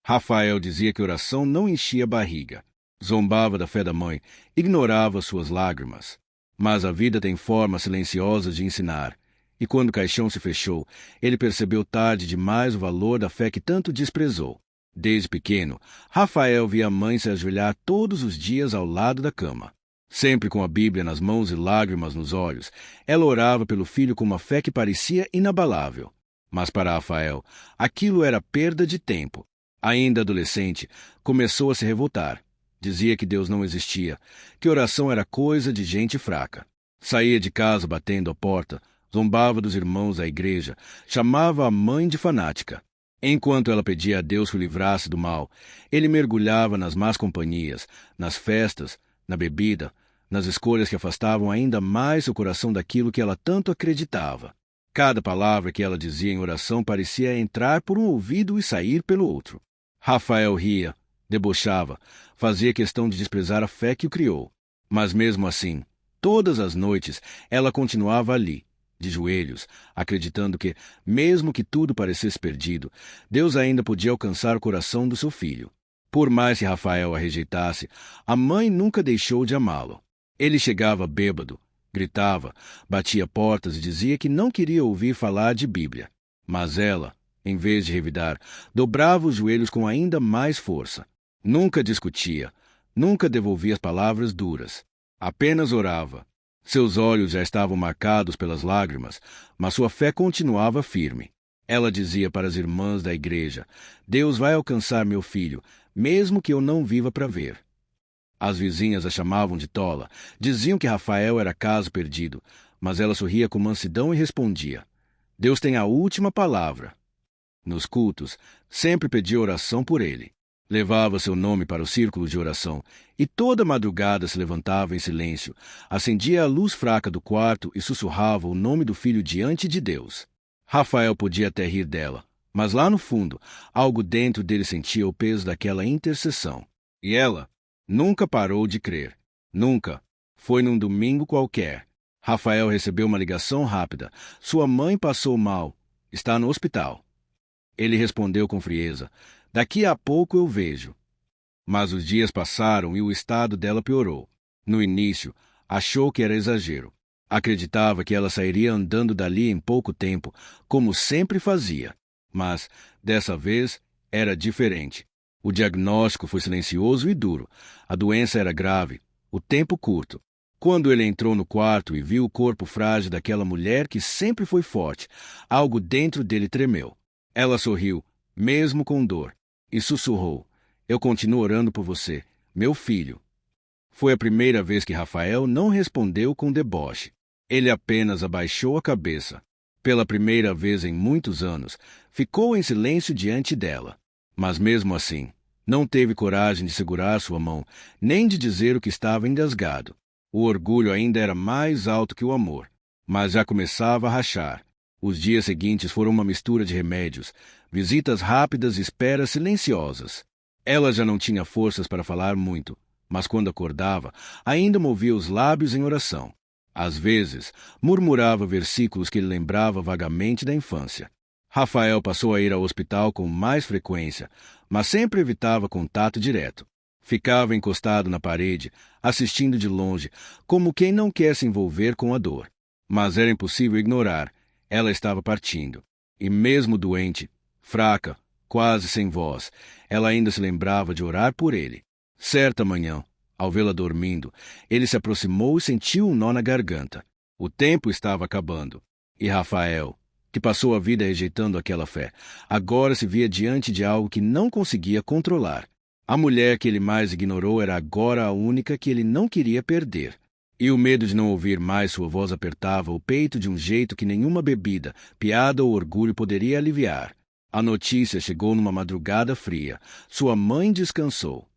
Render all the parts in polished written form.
Rafael dizia que oração não enchia a barriga. Zombava da fé da mãe, ignorava suas lágrimas. Mas a vida tem formas silenciosas de ensinar. E quando o caixão se fechou, ele percebeu tarde demais o valor da fé que tanto desprezou. Desde pequeno, Rafael via a mãe se ajoelhar todos os dias ao lado da cama. Sempre com a Bíblia nas mãos e lágrimas nos olhos, ela orava pelo filho com uma fé que parecia inabalável. Mas para Rafael, aquilo era perda de tempo. Ainda adolescente, começou a se revoltar. Dizia que Deus não existia, que oração era coisa de gente fraca. Saía de casa batendo a porta, zombava dos irmãos da igreja, chamava a mãe de fanática. Enquanto ela pedia a Deus que o livrasse do mal, ele mergulhava nas más companhias, nas festas, na bebida, nas escolhas que afastavam ainda mais o coração daquilo que ela tanto acreditava. Cada palavra que ela dizia em oração parecia entrar por um ouvido e sair pelo outro. Rafael ria, debochava, fazia questão de desprezar a fé que o criou. Mas mesmo assim, todas as noites, ela continuava ali, de joelhos, acreditando que, mesmo que tudo parecesse perdido, Deus ainda podia alcançar o coração do seu filho. Por mais que Rafael a rejeitasse, a mãe nunca deixou de amá-lo. Ele chegava bêbado, gritava, batia portas e dizia que não queria ouvir falar de Bíblia. Mas ela, em vez de revidar, dobrava os joelhos com ainda mais força. Nunca discutia, nunca devolvia as palavras duras. Apenas orava. Seus olhos já estavam marcados pelas lágrimas, mas sua fé continuava firme. Ela dizia para as irmãs da igreja: Deus vai alcançar meu filho, mesmo que eu não viva para ver. As vizinhas a chamavam de tola, diziam que Rafael era caso perdido, mas ela sorria com mansidão e respondia: Deus tem a última palavra. Nos cultos, sempre pedia oração por ele. Levava seu nome para o círculo de oração e toda madrugada se levantava em silêncio, acendia a luz fraca do quarto e sussurrava o nome do filho diante de Deus. Rafael podia até rir dela, mas lá no fundo, algo dentro dele sentia o peso daquela intercessão. E ela nunca parou de crer. Nunca. Foi num domingo qualquer. Rafael recebeu uma ligação rápida. Sua mãe passou mal. Está no hospital. Ele respondeu com frieza: Daqui a pouco eu vejo. Mas os dias passaram e o estado dela piorou. No início, achou que era exagero. Acreditava que ela sairia andando dali em pouco tempo, como sempre fazia. Mas, dessa vez, era diferente. O diagnóstico foi silencioso e duro. A doença era grave, o tempo curto. Quando ele entrou no quarto e viu o corpo frágil daquela mulher que sempre foi forte, algo dentro dele tremeu. Ela sorriu, mesmo com dor, e sussurrou: Eu continuo orando por você, meu filho. Foi a primeira vez que Rafael não respondeu com deboche. Ele apenas abaixou a cabeça. Pela primeira vez em muitos anos, ficou em silêncio diante dela. Mas mesmo assim, não teve coragem de segurar sua mão, nem de dizer o que estava engasgado. O orgulho ainda era mais alto que o amor, mas já começava a rachar. Os dias seguintes foram uma mistura de remédios, visitas rápidas e esperas silenciosas. Ela já não tinha forças para falar muito, mas quando acordava, ainda movia os lábios em oração. Às vezes, murmurava versículos que lhe lembrava vagamente da infância. Rafael passou a ir ao hospital com mais frequência, mas sempre evitava contato direto. Ficava encostado na parede, assistindo de longe, como quem não quer se envolver com a dor. Mas era impossível ignorar. Ela estava partindo. E mesmo doente, fraca, quase sem voz, ela ainda se lembrava de orar por ele. Certa manhã, ao vê-la dormindo, ele se aproximou e sentiu um nó na garganta. O tempo estava acabando. E Rafael, que passou a vida rejeitando aquela fé, agora se via diante de algo que não conseguia controlar. A mulher que ele mais ignorou era agora a única que ele não queria perder. E o medo de não ouvir mais sua voz apertava o peito de um jeito que nenhuma bebida, piada ou orgulho poderia aliviar. A notícia chegou numa madrugada fria. Sua mãe descansou.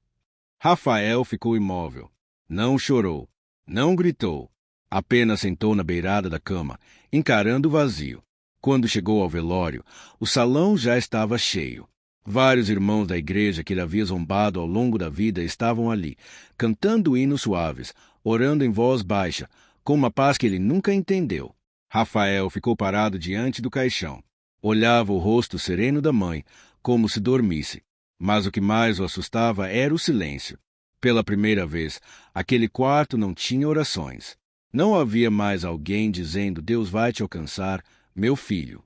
Rafael ficou imóvel. Não chorou. Não gritou. Apenas sentou na beirada da cama, encarando o vazio. Quando chegou ao velório, o salão já estava cheio. Vários irmãos da igreja que ele havia zombado ao longo da vida estavam ali, cantando hinos suaves, orando em voz baixa, com uma paz que ele nunca entendeu. Rafael ficou parado diante do caixão. Olhava o rosto sereno da mãe, como se dormisse. Mas o que mais o assustava era o silêncio. Pela primeira vez, aquele quarto não tinha orações. Não havia mais alguém dizendo: Deus vai te alcançar, meu filho.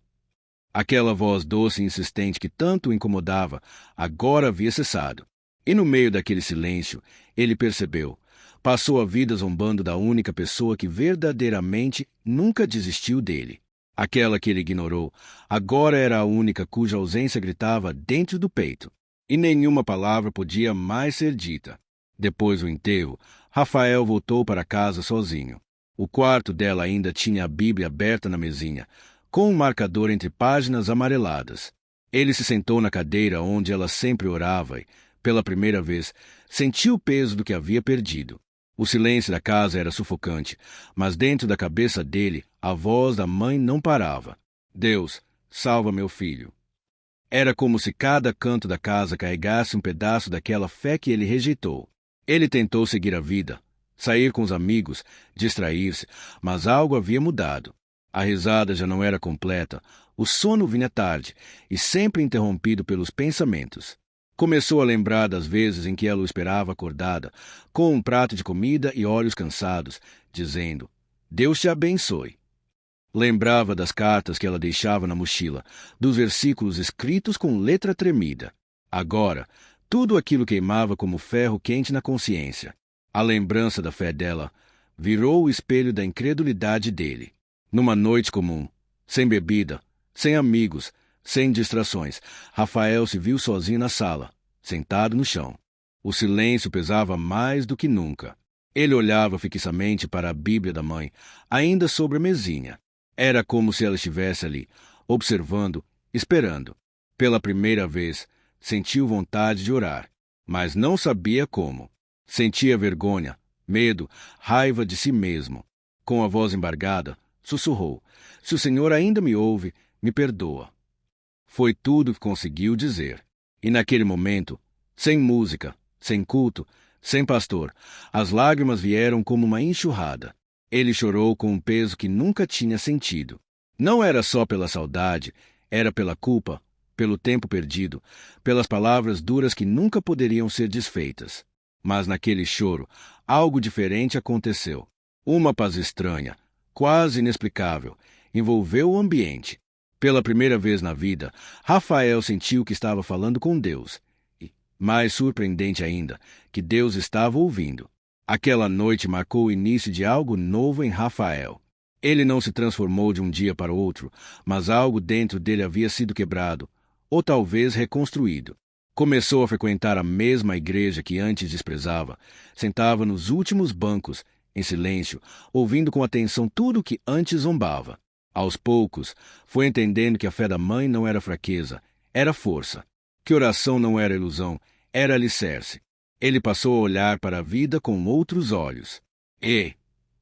Aquela voz doce e insistente que tanto o incomodava agora havia cessado. E no meio daquele silêncio, ele percebeu. Passou a vida zombando da única pessoa que verdadeiramente nunca desistiu dele. Aquela que ele ignorou, agora era a única cuja ausência gritava dentro do peito. E nenhuma palavra podia mais ser dita. Depois do enterro, Rafael voltou para casa sozinho. O quarto dela ainda tinha a Bíblia aberta na mesinha, com um marcador entre páginas amareladas. Ele se sentou na cadeira onde ela sempre orava e, pela primeira vez, sentiu o peso do que havia perdido. O silêncio da casa era sufocante, mas dentro da cabeça dele, a voz da mãe não parava. Deus, salva meu filho. Era como se cada canto da casa carregasse um pedaço daquela fé que ele rejeitou. Ele tentou seguir a vida, sair com os amigos, distrair-se, mas algo havia mudado. A risada já não era completa, o sono vinha tarde e sempre interrompido pelos pensamentos. Começou a lembrar das vezes em que ela o esperava acordada, com um prato de comida e olhos cansados, dizendo: Deus te abençoe. Lembrava das cartas que ela deixava na mochila, dos versículos escritos com letra tremida. Agora, tudo aquilo queimava como ferro quente na consciência. A lembrança da fé dela virou o espelho da incredulidade dele. Numa noite comum, sem bebida, sem amigos, sem distrações, Rafael se viu sozinho na sala, sentado no chão. O silêncio pesava mais do que nunca. Ele olhava fixamente para a Bíblia da mãe, ainda sobre a mesinha. Era como se ela estivesse ali, observando, esperando. Pela primeira vez, sentiu vontade de orar, mas não sabia como. Sentia vergonha, medo, raiva de si mesmo. Com a voz embargada, sussurrou: Se o Senhor ainda me ouve, me perdoa. Foi tudo o que conseguiu dizer. E naquele momento, sem música, sem culto, sem pastor, as lágrimas vieram como uma enxurrada. Ele chorou com um peso que nunca tinha sentido. Não era só pela saudade, era pela culpa, pelo tempo perdido, pelas palavras duras que nunca poderiam ser desfeitas. Mas naquele choro, algo diferente aconteceu. Uma paz estranha, quase inexplicável, envolveu o ambiente. Pela primeira vez na vida, Rafael sentiu que estava falando com Deus. E, mais surpreendente ainda, que Deus estava ouvindo. Aquela noite marcou o início de algo novo em Rafael. Ele não se transformou de um dia para o outro, mas algo dentro dele havia sido quebrado, ou talvez reconstruído. Começou a frequentar a mesma igreja que antes desprezava. Sentava nos últimos bancos, em silêncio, ouvindo com atenção tudo o que antes zombava. Aos poucos, foi entendendo que a fé da mãe não era fraqueza, era força. Que oração não era ilusão, era alicerce. Ele passou a olhar para a vida com outros olhos. E,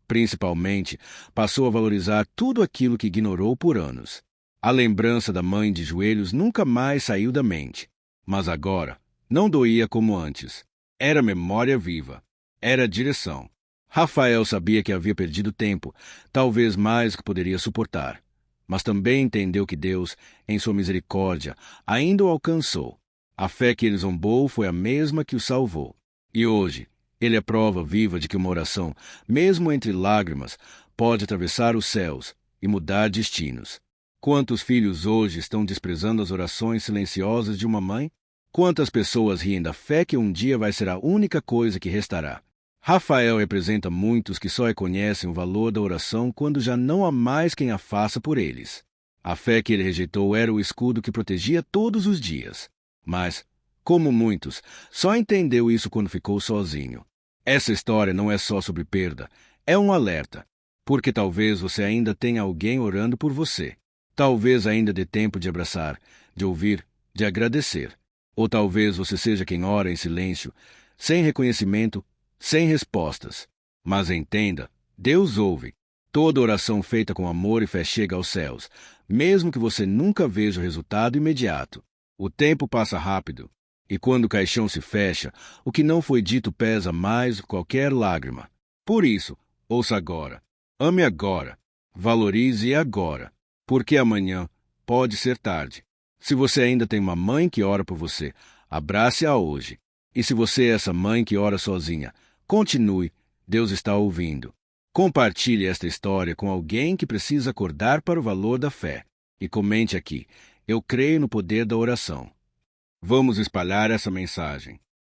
principalmente, passou a valorizar tudo aquilo que ignorou por anos. A lembrança da mãe de joelhos nunca mais saiu da mente. Mas agora, não doía como antes. Era memória viva. Era direção. Rafael sabia que havia perdido tempo, talvez mais do que poderia suportar. Mas também entendeu que Deus, em sua misericórdia, ainda o alcançou. A fé que ele zombou foi a mesma que o salvou. E hoje, ele é prova viva de que uma oração, mesmo entre lágrimas, pode atravessar os céus e mudar destinos. Quantos filhos hoje estão desprezando as orações silenciosas de uma mãe? Quantas pessoas riem da fé que um dia vai ser a única coisa que restará? Rafael representa muitos que só reconhecem o valor da oração quando já não há mais quem a faça por eles. A fé que ele rejeitou era o escudo que protegia todos os dias. Mas, como muitos, só entendeu isso quando ficou sozinho. Essa história não é só sobre perda, é um alerta. Porque talvez você ainda tenha alguém orando por você. Talvez ainda dê tempo de abraçar, de ouvir, de agradecer. Ou talvez você seja quem ora em silêncio, sem reconhecimento, sem respostas. Mas entenda, Deus ouve. Toda oração feita com amor e fé chega aos céus, mesmo que você nunca veja o resultado imediato. O tempo passa rápido, e quando o caixão se fecha, o que não foi dito pesa mais do que qualquer lágrima. Por isso, ouça agora. Ame agora. Valorize agora. Porque amanhã pode ser tarde. Se você ainda tem uma mãe que ora por você, Abrace-a hoje. E se você é essa mãe que ora sozinha, continue. Deus está ouvindo. Compartilhe esta história com alguém que precisa acordar para o valor da fé. E comente aqui: eu creio no poder da oração. Vamos espalhar essa mensagem.